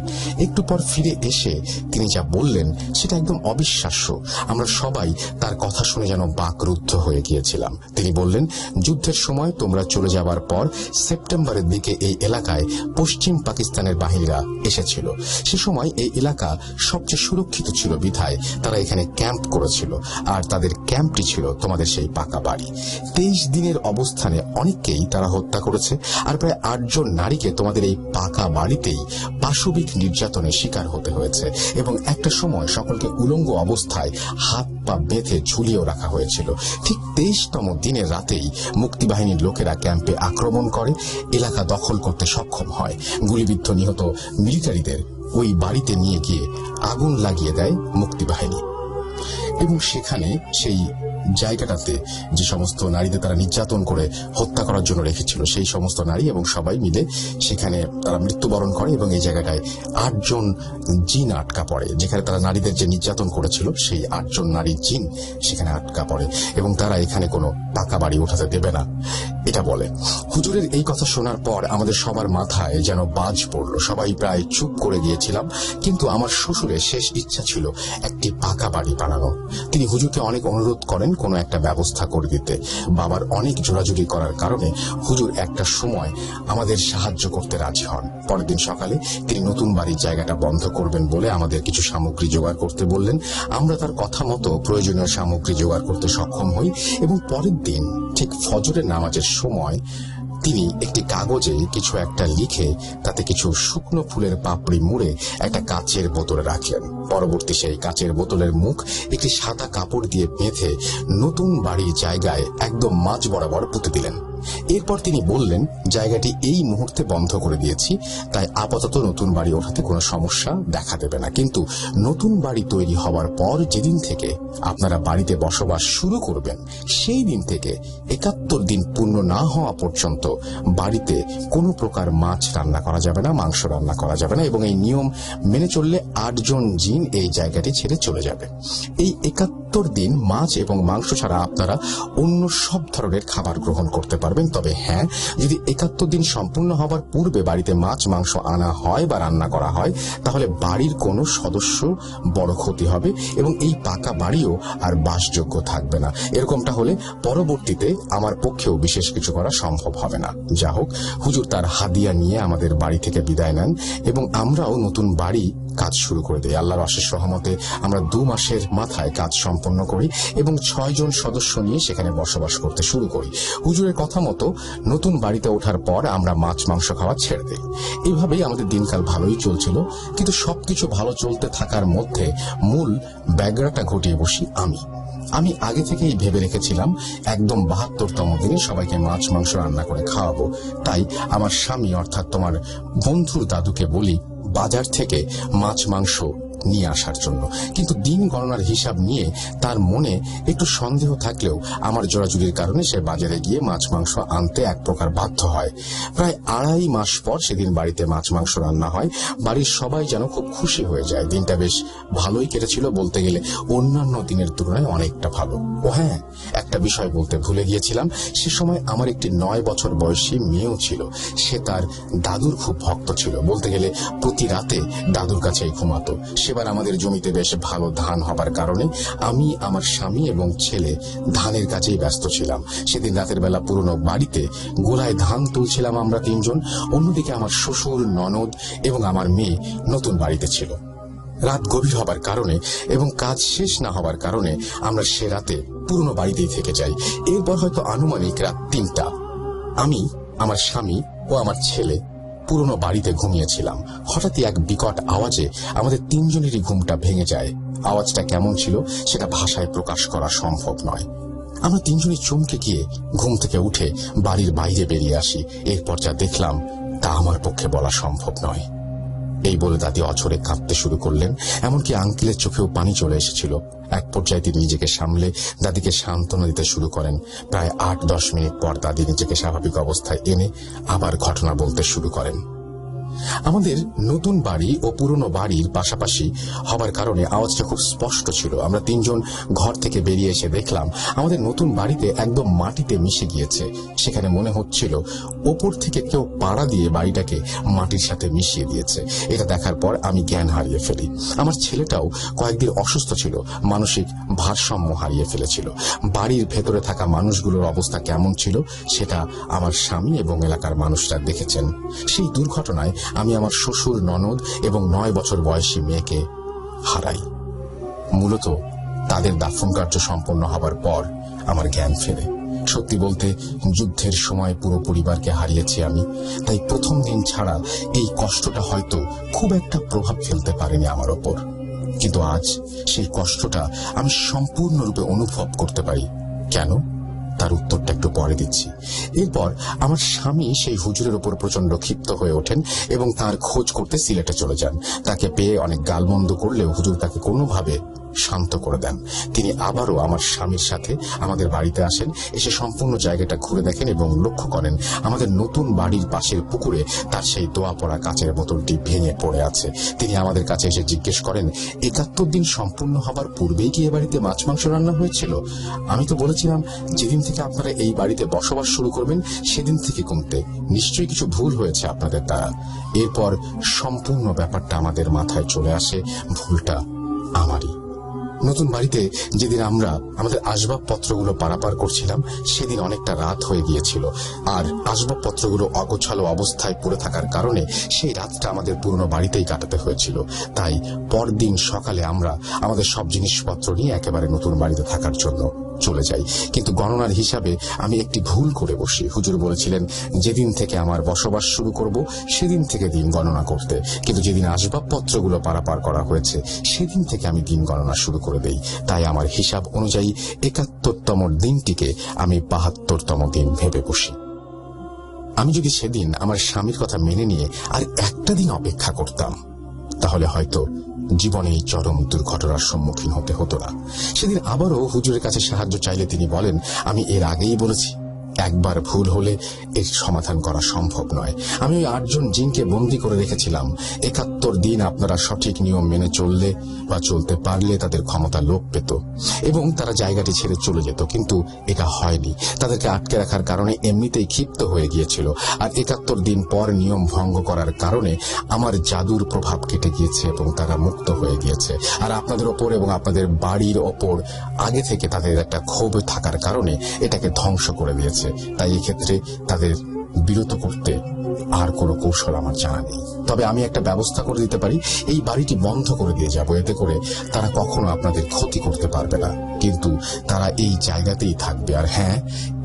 একটু পর ফিরে এসে তিনি যা বললেন সেটা একদম অবিশ্বাস্য। আমরা সবাই তার কথা শুনে যেন বাকরুদ্ধ হয়ে গিয়েছিলাম। তিনি বললেন, যুদ্ধের সময় তোমরা চলে যাবার পর সেপ্টেম্বরের দিকে এই এলাকায় পশ্চিম পাকিস্তানের বাহিনীরা এসেছিল। সে সময় এই এলাকা সবচেয়ে সুরক্ষিত ছিল বিধায় তারা এখানে ক্যাম্প করেছিল, আর তাদের ক্যাম্পটি ছিল তোমাদের সেই পাকা বাড়ি। 23 দিনের অবস্থানে অনেককেই তারা হত্যা করেছে, আর প্রায় 8 জন নারীকে তোমাদের এই পাকা বাড়িতেই পাশবিক নির্যাতনের শিকার হতে হয়েছে, এবং একটা সময় সকলকে উলঙ্গ অবস্থায় হাত পা বেঁধে ঝুলিয়েও রাখা হয়েছিল। ঠিক 23তম দিনের রাতেই মুক্তিবাহিনীর লোকেরা ক্যাম্পে আক্রমণ করে এলাকা দখল করতে সক্ষম হয়। গুলিবিদ্ধ নিহত মিলিটারিদের ওই বাড়িতে নিয়ে গিয়ে আগুন লাগিয়ে দেয় মুক্তিবাহিনী, এবং সেখানে সেই জায়গাটাতে যে সমস্ত নারীদের তারা নির্যাতন করে হত্যা করার জন্য রেখেছিল সেই সমস্ত নারী এবং সবাই মিলে সেখানে তারা মৃত্যুবরণ করে, এবং এই জায়গাটায় 8 জন জিন আটকা পড়ে। যেখানে তারা নারীদের যে নির্যাতন করেছিল সেই 8 জন নারীর জিন সেখানে আটকা পড়ে, এবং তারা এখানে কোনো পাকা বাড়ি উঠাতে দেবে না, এটা বলে। হুজুরের এই কথা শোনার পর আমাদের সবার মাথায় যেন বাজ পড়লো। সবাই প্রায় চুপ করে গিয়েছিলাম, কিন্তু আমার শ্বশুরের শেষ ইচ্ছা ছিল একটি পাকা বাড়ি বানানো। তিনি হুজুরকে অনেক অনুরোধ করেন কোনো একটা ব্যবস্থা করে দিতে। বাবার অনেক জোরাজুরি করার কারণে হুজুর একটা সময় আমাদের সাহায্য করতে রাজি হন। পরের দিন সকালে তিনি নতুন বাড়ির জায়গাটা বন্ধ করবেন বলে আমাদের কিছু সামগ্রী জোগাড় করতে বললেন। আমরা তার কথা মতো প্রয়োজনীয় সামগ্রী জোগাড় করতে সক্ষম হই, এবং পরের দিন ঠিক ফজরের নামাজের সময় তিনি একটি কাগজে কিছু একটা লিখে তাতে কিছু শুকনো ফুলের পাপড়ি মুড়ে একটা কাচের বোতলে রাখলেন। পরবর্তী সেই কাচের বোতলের মুখ একটি সাদা কাপড় দিয়ে বেঁধে নতুন বাড়ির জায়গায় একদম মাঝ বরাবর পুঁতে দিলেন। এরপর তিনি বললেন, জায়গাটি এই মুহূর্তে বন্ধ করে দিয়েছি, তাই আপাতত নতুন বাড়ি ওঠাতে কোনো সমস্যা দেখা দেবে না, কিন্তু নতুন বাড়ি তৈরি হওয়ার পর যেদিন থেকে আপনারা বাড়িতে বসবাস শুরু করবেন সেই দিন থেকে 71 দিন পূর্ণ না হওয়া পর্যন্ত বাড়িতে কোনো প্রকার মাছ রান্না করা যাবে না, মাংস রান্না করা যাবে না, এবং এই নিয়ম মেনে চললে 8 জন জিন এই জায়গাটি ছেড়ে চলে যাবে। এই 71 দিন মাছ এবং মাংস ছাড়া আপনারা অন্য সব ধরনের খাবার গ্রহণ করতে পারবেন, পারবেন, তবে হ্যাঁ, যদি 71 দিন সম্পূর্ণ হবার পূর্বে বাড়িতে মাছ মাংস আনা হয় বা রান্না করা হয়, তাহলে বাড়ির কোনো সদস্য বড় ক্ষতি হবে এবং এই পাকা বাড়িও আর বাসযোগ্য থাকবে না। এরকমটা হলে পরবর্তীতে আমার পক্ষেও বিশেষ কিছু করা সম্ভব হবে না। যা হোক, হুজুর তার হাদিয়া নিয়ে আমাদের বাড়ি থেকে বিদায় নেন এবং আমরাও নতুন বাড়ি কাজ শুরু করে দেয়। আল্লাহর অশেষ রহমতে আমরা 2 মাসের মাথায় কাজ সম্পন্ন করি এবং 6 জন সদস্য নিয়ে সেখানে বসবাস করতে শুরু করি। হুজুরের কথা মতো নতুন বাড়িতে ওঠার পর আমরা মাছ মাংস খাওয়া ছেড়ে দিই। এভাবেই আমাদের দিনকাল ভালোই চলছিল, কিন্তু সবকিছু ভালো চলতে থাকার মধ্যে মূল ব্যাগরাটা ঘটিয়ে বসি আমি আগে থেকেই ভেবে রেখেছিলাম একদম 72তম দিনে সবাইকে মাছ মাংস রান্না করে খাওয়াবো। তাই আমার স্বামী অর্থাৎ তোমার বন্ধুর দাদুকে বলি বাজার থেকে মাছ মাংস নিয়ে আসার জন্য। কিন্তু দিন গণনার হিসাব নিয়ে তার মনে একটু সন্দেহ থাকলেও আমার জোরাজুরির কারণে সে বাজারে গিয়ে মাছ মাংস আনতে এক প্রকার বাধ্য হয়। প্রায় 2.5 মাস পর সেদিন বাড়িতে মাছ মাংস রান্না হয়। বাড়ির সবাই যেন খুব খুশি হয়ে যায়। দিনটা বেশ ভালোই কেটেছিল, বলতে গেলে অন্যান্য দিনের তুলনায় অনেকটা ভালো। ও হ্যাঁ, একটা বিষয় বলতে ভুলে গিয়েছিলাম, সে সময় আমার একটি 9 বছর বয়সী মেয়েও ছিল। সে তার দাদুর খুব ভক্ত ছিল, বলতে গেলে প্রতি রাতে দাদুর কাছেই ঘুমাতো। সেবার আমাদের জমিতে বেশ ভালো ধান হবার কারণে আমি, আমার স্বামী এবং ছেলে ধানের কাছেই ব্যস্ত ছিলাম। সেদিন রাতের বেলা পুরনো বাড়িতে গোলায় ধান তুলছিলাম আমরা 3 জন। অন্যদিকে আমার শ্বশুর, ননদ এবং আমার মেয়ে নতুন বাড়িতে ছিল। রাত গভীর হবার কারণে এবং কাজ শেষ না হবার কারণে আমরা সে রাতে পুরনো বাড়িতেই থেকে যাই। এরপর হয়তো আনুমানিক রাত 3টা আমি, আমার স্বামী ও আমার ছেলে পুরনো বাড়িতে ঘুমিয়েছিলাম। হঠাৎই এক বিকট আওয়াজে আমাদের 3 জনেরই ঘুমটা ভেঙে যায়। আওয়াজটা কেমন ছিল সেটা ভাষায় প্রকাশ করা সম্ভব নয়। আমরা 3 জনই চমকে গিয়ে ঘুম থেকে উঠে বাড়ির বাইরে বেরিয়ে আসি। এরপর যা দেখলাম তা আমার পক্ষে বলা সম্ভব নয়। এই বলে দাদি অঝরে কাঁদতে শুরু করলেন, এমনকি আঙ্কেলের চোখেও পানি চলে এসেছিল। এক পর্যায়ে তিনি নিজেকে সামলে দাদিকে সান্ত্বনা দিতে শুরু করেন। প্রায় 8-10 মিনিট পর দাদি নিজেকে স্বাভাবিক অবস্থায় এনে আবার ঘটনা বলতে শুরু করেন। আমাদের নতুন বাড়ি ও পুরনো বাড়ির পাশাপাশি হবার কারণে আওয়াজটা খুব স্পষ্ট ছিল। আমরা 3 জন ঘর থেকে বেরিয়ে এসে দেখলাম আমাদের নতুন বাড়িতে একদম মাটিতে মিশে গিয়েছে। সেখানে মনে হচ্ছিল ওপর থেকে কেউ পাড়া দিয়ে বাড়িটাকে মাটির সাথে মিশিয়ে দিয়েছে। এটা দেখার পর আমি জ্ঞান হারিয়ে ফেলি। আমার ছেলেটাও কয়েকদিন অসুস্থ ছিল, মানসিক ভারসাম্য হারিয়ে ফেলেছিল। বাড়ির ভেতরে থাকা মানুষগুলোর অবস্থা কেমন ছিল সেটা আমার স্বামী এবং এলাকার মানুষরা দেখেছেন। সেই দুর্ঘটনায় আমি আমার শ্বশুর, ননদ এবং 9 বছর বয়সী মেয়েকে হারাই। মূলত তাদের দাফন কার্য সম্পন্ন হবার পর আমার জ্ঞান ফেরে। সত্যি বলতে যুদ্ধের সময় পুরো পরিবারকে হারিয়েছি আমি, তাই প্রথম দিন ছাড়া এই কষ্টটা হয়তো খুব একটা প্রভাব ফেলতে পারেনি আমার ওপর। কিন্তু আজ সেই কষ্টটা আমি সম্পূর্ণরূপে অনুভব করতে পারি। কেন? তার উত্তরটা একটু পরে দিচ্ছি। এরপর আমার স্বামী সেই হুজুরের উপর প্রচন্ড ক্ষিপ্ত হয়ে ওঠেন এবং তার খোঁজ করতে সিলেটে চলে যান। তাকে পেয়ে অনেক গালমন্দ করলেও হুজুর তাকে কোনোভাবে শান্ত করে দেন। তিনি আবারও আমার স্বামীর সাথে আমাদের বাড়িতে আসেন। এসে সম্পূর্ণ জায়গাটা ঘুরে দেখেন এবং লক্ষ্য করেন আমাদের নতুন বাড়ির পাশের পুকুরে তার সেই দোয়া পড়া কাচের বোতলটি ভেঙে পড়ে আছে। তিনি আমাদের কাছে এসে জিজ্ঞেস করেন, 71 দিন সম্পূর্ণ হবার পূর্বেই কি এ বাড়িতে মাছ মাংস রান্না হয়েছিল? আমি তো বলেছিলাম যেদিন থেকে আপনারা এই বাড়িতে বসবাস শুরু করবেন সেদিন থেকে কমতে। নিশ্চয়ই কিছু ভুল হয়েছে আপনাদের দ্বারা। এরপর সম্পূর্ণ ব্যাপারটা আমাদের মাথায় চলে আসে, ভুলটা আমারই। নতুন বাড়িতে যেদিন আমরা আমাদের আসবাবপত্রগুলো পারাপার করছিলাম সেদিন অনেকটা রাত হয়ে গিয়েছিল, আর আসবাবপত্রগুলো অগোছালো অবস্থায় পড়ে থাকার কারণে সেই রাতটা আমাদের পুরনো বাড়িতেই কাটাতে হয়েছিল। তাই পরদিন সকালে আমরা আমাদের সব জিনিসপত্র নিয়ে একেবারে নতুন বাড়িতে থাকার জন্য চলে যাই। কিন্তু গণনার হিসাবে আমি একটি ভুল করে বসি। হুজুর বলেছিলেন যেদিন থেকে আমার বসবাস শুরু করব সেদিন থেকে দিন গণনা করতে, কিন্তু যেদিন আসবাবপত্রগুলো পারাপার করা হয়েছে সেদিন থেকে আমি দিন গণনা শুরু করে দেই। তাই আমার হিসাব অনুযায়ী 71তম দিনটিকে আমি 72তম দিন ভেবে বসি। আমি যদি সেদিন আমার স্বামীর কথা মেনে নিয়ে আর একটা দিন অপেক্ষা করতাম তাহলে হয়তো জীবনে এই চরম দুর্ঘটনার সম্মুখীন হতে হতো না। সেদিন আবারও হুজুরের কাছে সাহায্য চাইলে তিনি বলেন, আমি এর আগেই বলেছি একবার ভুল হলে এর সমাধান করা সম্ভব নয়। আমি ওই 8 জন জিনকে বন্দী করে রেখেছিলাম। 71 দিন আপনারা সঠিক নিয়ম মেনে চললে বা চলতে পারলে তাদের ক্ষমতা লোপ পেত এবং তারা জায়গাটি ছেড়ে চলে যেত, কিন্তু এটা হয়নি। তাদেরকে আটকে রাখার কারণে এমনিতেই ক্ষিপ্ত হয়ে গিয়েছিল, আর 71 দিন পর নিয়ম ভঙ্গ করার কারণে আমার জাদুর প্রভাব কেটে গিয়েছে এবং তারা মুক্ত হয়ে গিয়েছে। আর আপনাদের ওপর এবং আপনাদের বাড়ির ওপর আগে থেকে তাদের একটা ক্ষোভ থাকার কারণে এটাকে ধ্বংস করে দিয়েছে। তাই এক্ষেত্রে তাদের বিরত করতে আর কোনো কৌশল আমার জানা নেই। তবে আমি একটা ব্যবস্থা করে দিতে পারি। এই বাড়িটি বন্ধ করে দিয়ে যাব, এতে করে তারা কখনো আপনাদের ক্ষতি করতে পারবে না, কিন্তু তারা এই জায়গাতেই থাকবে। আর হ্যাঁ,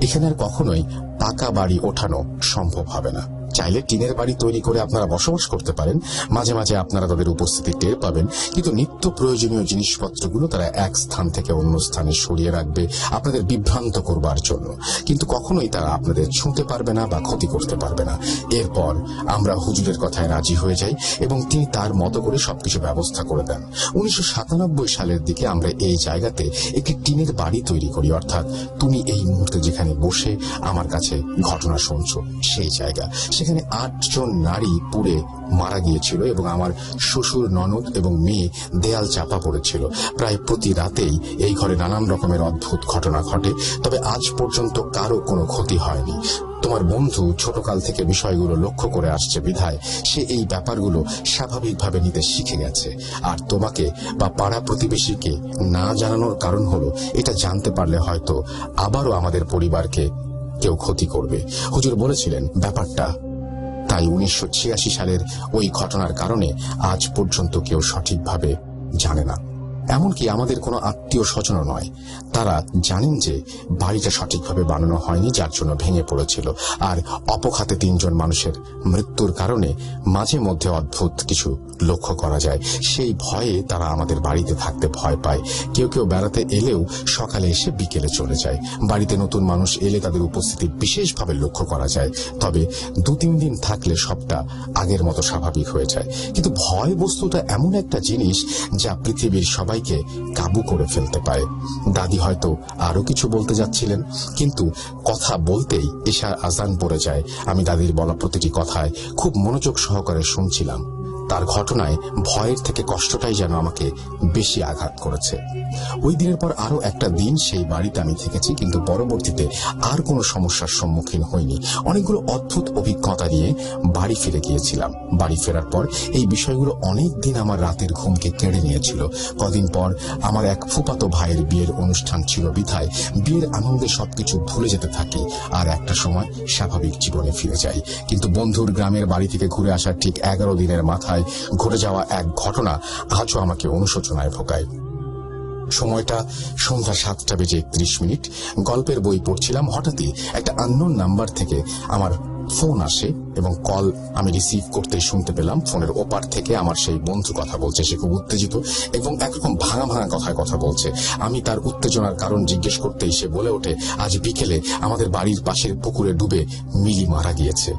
এখানে আর কখনোই পাকা বাড়ি ওঠানো সম্ভব হবে না। চাইলে টিনের বাড়ি তৈরি করে আপনারা বসবাস করতে পারেন, মাঝে মাঝে আপনারা তাদের উপস্থিতি টের পাবেন, কিন্তু নিত্য প্রয়োজনীয় জিনিসপত্রগুলো তারা এক স্থান থেকে অন্য স্থানে সরিয়ে রাখবে আপনাদের বিভ্রান্ত করবার জন্য, কিন্তু কখনোই তারা আপনাদের ছুঁতে পারবে না বা ক্ষতি করতে পারবে না। এরপর আমরা হুজুরের কথায় রাজি হয়ে যাই এবং তিনি তার মতো করে সবকিছু ব্যবস্থা করে দেন। 1997 সালের দিকে আমরা এই জায়গাতে একটি টিনের বাড়ি তৈরি করি, অর্থাৎ তুমি এই মুহূর্তে যেখানে বসে আমার কাছে ঘটনা শুনছো সেই জায়গা। সেখানে 8 জন নারী পুড়ে মারা গিয়েছিল এবং আমার শ্বশুর, ননদ এবং মেয়ে দেয়াল চাপা পড়েছিল। প্রায় প্রতি রাতেই এই ঘরে নানান রকমের অদ্ভুত ঘটনা ঘটে, তবে আজ পর্যন্ত কারো কোনো ক্ষতি হয়নি। তোমার বন্ধু ছোটকাল থেকে বিষয়গুলো লক্ষ্য করে আসছে বিধায় সে এই ব্যাপারগুলো স্বাভাবিকভাবে নিতে শিখে গেছে। আর তোমাকে বা পাড়া প্রতিবেশীকে না জানানোর কারণ হলো এটা জানতে পারলে হয়তো আবারও আমাদের পরিবারকে কেউ ক্ষতি করবে। হুজুর বলেছিলেন ব্যাপারটা, তাই 1986 সালের ওই ঘটনার কারণে আজ পর্যন্ত কেউ সঠিকভাবে জানে না, এমনকি আমাদের কোনো আত্মীয় স্বজনও নয়। তারা জানেন যে বাড়িটা সঠিকভাবে বানানো হয়নি, যার জন্য ভেঙে পড়েছিল। আর অপঘাতে 3 জন মানুষের মৃত্যুর কারণে মাঝে মধ্যে অদ্ভুত কিছু লক্ষ্য করা যায়। সেই ভয়ে তারা আমাদের বাড়িতে থাকতে ভয় পায়। কেউ কেউ বেড়াতে এলেও সকালে এসে বিকেলে চলে যায়। বাড়িতে নতুন মানুষ এলে তাদের উপস্থিতি বিশেষভাবে লক্ষ্য করা যায়, তবে 2-3 দিন থাকলে সবটা আগের মতো স্বাভাবিক হয়ে যায়। কিন্তু ভয় বস্তুটা এমন একটা জিনিস যা পৃথিবীর সবাইকে কাবু করে ফেলতে পারে। দাদি হয়তো আরো কিছু বলতে যাচ্ছিলেন, কিন্তু কথা বলতেই এশার আজান পড়ে যায়। আমি দাদির বলা প্রতিটি কথায় খুব মনোযোগ সহকারে শুনছিলাম। তার ঘটনায় ভয়ের থেকে কষ্টটাই যেন আমাকে বেশি আঘাত করেছে। ওই দিনের পর আরো একটা দিন সেই বাড়িতে আমি থেকেছি, কিন্তু পরবর্তীতে আর কোনো সমস্যার সম্মুখীন হইনি। অনেকগুলো অদ্ভুত অভিজ্ঞতা নিয়ে বাড়ি ফিরে গিয়েছিলাম। বাড়ি ফেরার পর এই বিষয়গুলো অনেক দিন আমার রাতের ঘুমকে কেড়ে নিয়েছিল। কদিন পর আমার এক ফুফাতো ভাইয়ের বিয়ের অনুষ্ঠান ছিল বিধায় বিয়ের আনন্দে সবকিছু ভুলে যেতে থাকি, আর একটা সময় স্বাভাবিক জীবনে ফিরে যাই। কিন্তু বন্ধুর গ্রামের বাড়ি থেকে ঘুরে আসার ঠিক 11 দিনের মাথায় ঘটে যাওয়া এক ঘটনা আজও আমাকে অনুশোচনায় ভোগায়। সময়টা সন্ধ্যা 7:31। গল্পের বই পড়ছিলাম। হঠাৎই একটা আননোন নাম্বার থেকে আমার ফোন আসে এবং কল আমি রিসিভ করতেই শুনতে পেলাম ফোনের ওপার থেকে আমার সেই বন্ধু কথা বলছে। সে খুব উত্তেজিত এবং একরকম ভাঙা ভাঙা কথায় কথা বলছে। আমি তার উত্তেজনার কারণ জিজ্ঞেস করতেই সে বলে ওঠে, আজ বিকেলে আমাদের বাড়ির পাশের পুকুরে ডুবে মিলি মারা গিয়েছে।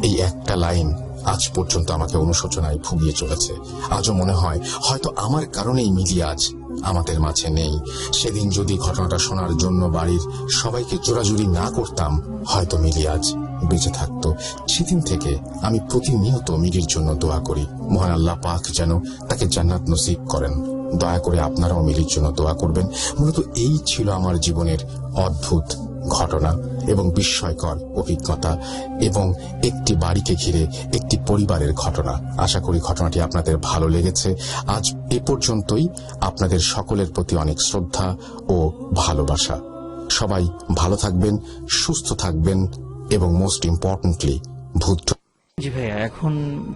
এই একটা লাইন আজ পর্যন্ত আমাকে অনুশোচনায় ভুগিয়ে চলেছে। আজও মনে হয় হয়তো আমার কারণেই মিলি আজ আমাদের মাঝে নেই। সেদিন যদি ঘটনাটা শোনার জন্য বাড়ির সবাইকে জোরাজুরি না করতাম, হয়তো মিলি আজ বেঁচে থাকতো। সেদিন থেকে আমি প্রতিনিয়ত মিলির জন্য দোয়া করি, মহান আল্লাহ পাক যেন তাকে জান্নাত নসিব করেন। দয়া করে আপনারাও মিলির জন্য দোয়া করবেন। মূলত এই ছিল আমার জীবনের অদ্ভুত ঘটনা এবং বিস্ময়কর অভিজ্ঞতা এবং একটি বাড়িকে ঘিরে একটি পরিবারের ঘটনা। আশা করি ঘটনাটি আপনাদের ভালো লেগেছে। আজ এ পর্যন্তই। আপনাদের সকলের প্রতি অনেক শ্রদ্ধা ও ভালোবাসা। সবাই ভালো থাকবেন, সুস্থ থাকবেন এবং মোস্ট ইম্পর্টেন্টলি ভূত। জি ভাইয়া, এখন